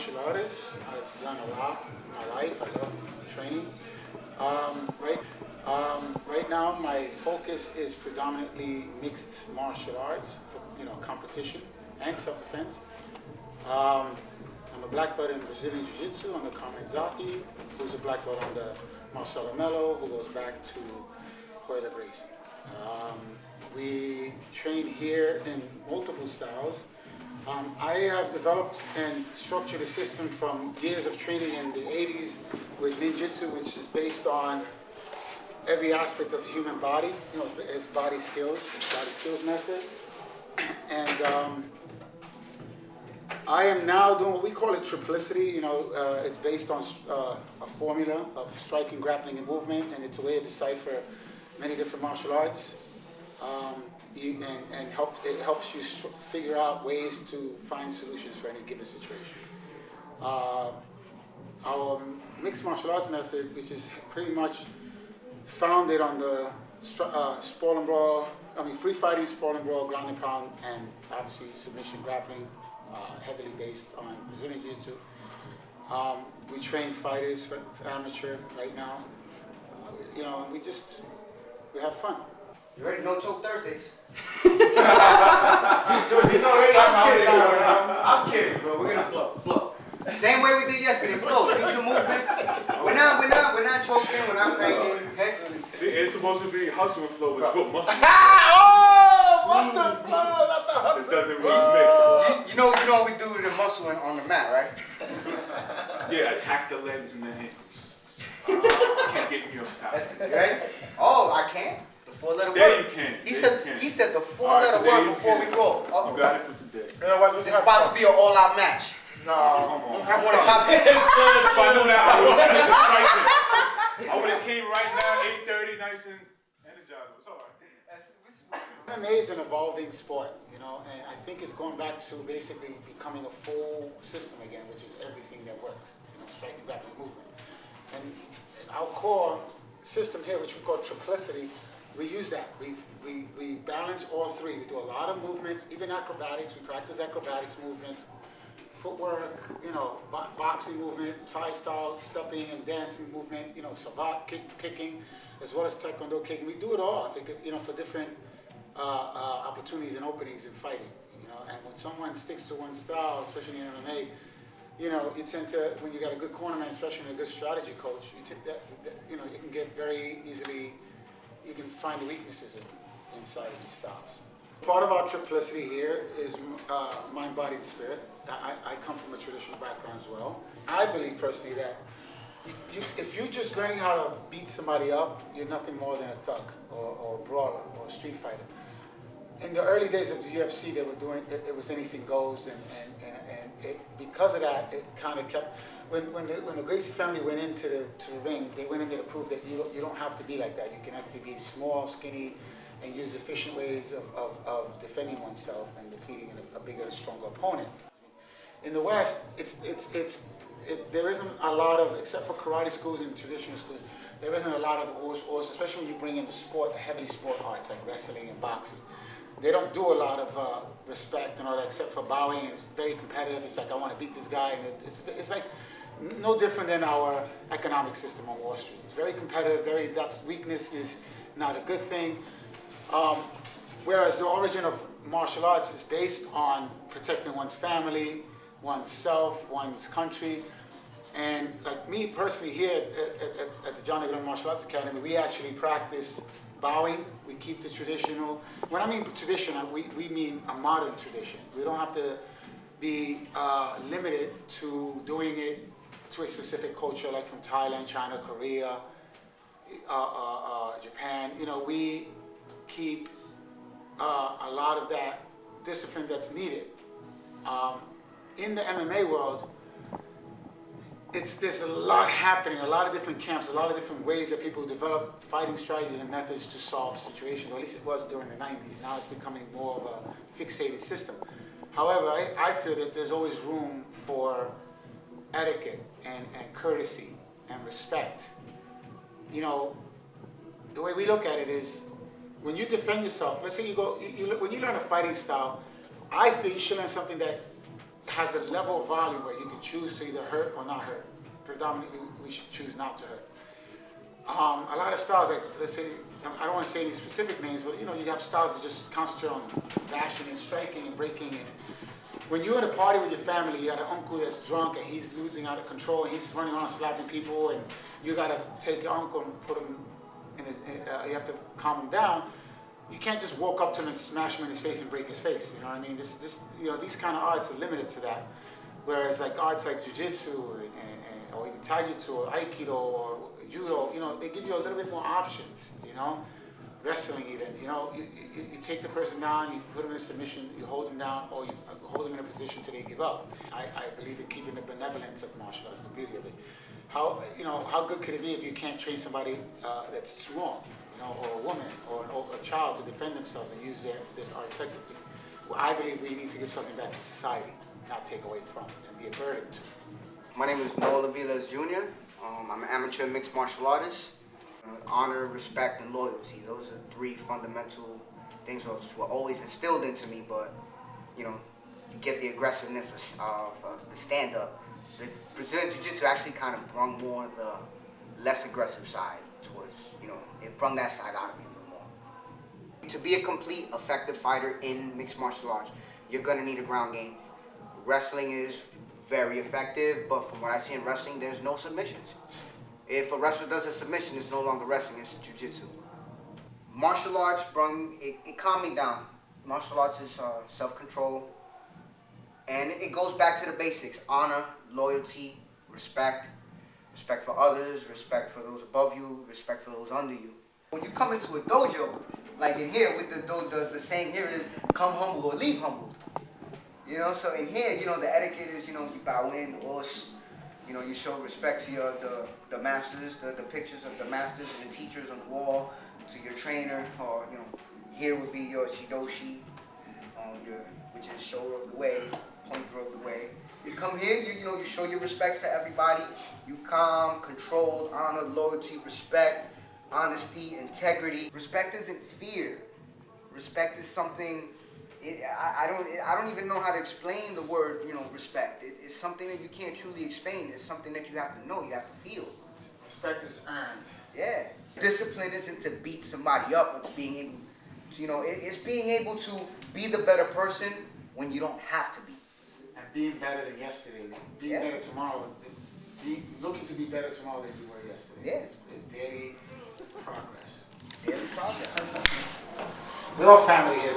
martial artist. I've done a lot in my life. I love training. Right now, my focus is predominantly mixed martial arts for competition and self-defense. I'm a black belt in Brazilian Jiu-jitsu under Carmen Zaki, who's a black belt under Marcelo Mello, who goes back to Hoyle Gracie. We train here in multiple styles. I have developed and structured a system from years of training in the 80s with ninjutsu, which is based on every aspect of the human body. It's body skills method. And I am now doing what we call it triplicity. It's based on a formula of striking, grappling, and movement, and it's a way to decipher many different martial arts. It helps you figure out ways to find solutions for any given situation. Our mixed martial arts method, which is pretty much founded on the sprawl and brawl, free fighting, sprawl and brawl, ground and pound, and obviously submission grappling, heavily based on Brazilian Jiu-jitsu. We train fighters for amateur right now. We have fun. You ready? No choke Thursdays. Dude, he's already I'm kidding, bro. We're gonna flow. Same way we did yesterday. Flow. Use your movements. We're not choking. We're not cranking. Okay. See, it's supposed to be hustle and flow, but it's muscle. Muscle flow, not the hustle. It doesn't really mix. You know what we do to the muscle on the mat, right? Yeah, attack the legs and the ankles. Can't get me on top. You ready? Oh, I can. The four-letter There word. you can. He said the four-letter word before we roll. You got it for today. This is about to be an all-out match. No, come on. I want to copy. If I knew that, I would have said the pricing. I would have came right now, 8:30, nice and energized. It's all right. M.M.A. is an evolving sport, and I think it's going back to basically becoming a full system again, which is everything that works, striking, grappling, movement. And our core system here, which we call triplicity, we use that. We balance all three. We do a lot of movements, even acrobatics. We practice acrobatics movements, footwork, boxing movement, Thai style, stepping and dancing movement, savate kicking, as well as taekwondo kicking. We do it all, for different opportunities and openings in fighting. And when someone sticks to one style, especially in MMA, you tend to, when you got a good cornerman, especially a good strategy coach, you can get very easily, you can find the weaknesses inside of these styles. Part of our triplicity here is mind, body, and spirit. I come from a traditional background as well. I believe personally that if you're just learning how to beat somebody up, you're nothing more than a thug or a brawler or a street fighter. In the early days of the UFC, they were doing it was anything goes, and because of that, it kind of kept. When the Gracie family went into the ring, they went in there to prove that you don't have to be like that. You can actually be small, skinny, and use efficient ways of defending oneself and defeating a bigger and stronger opponent. In the West, there isn't a lot of, except for karate schools and traditional schools, there isn't a lot of especially when you bring in the sport, heavily sport arts like wrestling and boxing. They don't do a lot of respect and all that, except for bowing. It's very competitive. It's like, I want to beat this guy, and it's like no different than our economic system on Wall Street. It's very competitive. That's weakness is not a good thing. Whereas the origin of martial arts is based on protecting one's family, one's self, one's country. And like me personally here at the John Negron Martial Arts Academy, we actually practice bowing. We keep the traditional. When I mean traditional, we mean a modern tradition. We don't have to be limited to doing it to a specific culture, like from Thailand, China, Korea, Japan. We keep a lot of that discipline that's needed. In the MMA world, there's a lot happening, a lot of different camps, a lot of different ways that people develop fighting strategies and methods to solve situations, or at least it was during the 90s. Now it's becoming more of a fixated system. However, I feel that there's always room for etiquette and courtesy and respect. The way we look at it is, when you defend yourself, let's say when you learn a fighting style, I feel you should learn something that has a level of value where you can choose to either hurt or not hurt. Predominantly, we should choose not to hurt. A lot of styles, like let's say, I don't want to say any specific names, but you know, you have styles that just concentrate on bashing and striking and breaking. And when you're at a party with your family, you got an uncle that's drunk and he's losing out of control and he's running around slapping people, and you got to take your uncle and put him in his, you have to calm him down. You can't just walk up to him and smash him in his face and break his face. You know what I mean? You know, these kind of arts are limited to that. Whereas like arts like Jiu-jitsu or even Taijutsu or Aikido or Judo, you know, they give you a little bit more options, you know? Wrestling even, you know, you take the person down, you put them in submission, you hold them down, or you hold them in a position till they give up. I believe in keeping the benevolence of martial arts, the beauty of it. How good could it be if you can't train somebody that's strong, you know, or a woman or a child to defend themselves and use this art effectively? Well, I believe we need to give something back to society, not take away from, and be a burden to. My name is Noah Lavilas Jr. I'm an amateur mixed martial artist. Honor, respect, and loyalty. Those are three fundamental things that were always instilled into me, but, you know, you get the aggressiveness of the stand-up. The Brazilian Jiu-Jitsu actually kind of brought more the less aggressive side towards, you know, it brought that side out of me a little more. To be a complete, effective fighter in mixed martial arts, you're going to need a ground game. Wrestling is very effective, but from what I see in wrestling, there's no submissions. If a wrestler does a submission, it's no longer wrestling, it's jiu-jitsu. Martial arts it calmed me down. Martial arts is self-control, and it goes back to the basics: honor, loyalty, respect, respect for others, respect for those above you, respect for those under you. When you come into a dojo, like in here, with the saying here is, come humble or leave humble. You know, so in here, you know, the etiquette is, you know, you bow in, you know, you show respect to the masters, the pictures of the masters and the teachers on the wall, to your trainer, or, you know, here would be your shidoshi, which is shower of the way, pointer of the way. You come here, you know, you show your respects to everybody. You calm, controlled, honor, loyalty, respect, honesty, integrity. Respect isn't fear. Respect is something. I don't even know how to explain the word, you know, respect. It's something that you can't truly explain. It's something that you have to know, you have to feel. Respect is earned. Yeah. Discipline isn't to beat somebody up, but to being able to, you know, it's being able to be the better person when you don't have to be. And being better than yesterday, being better tomorrow, looking to be better tomorrow than you were yesterday. Yeah. It's daily progress. Daily progress. We're all family here.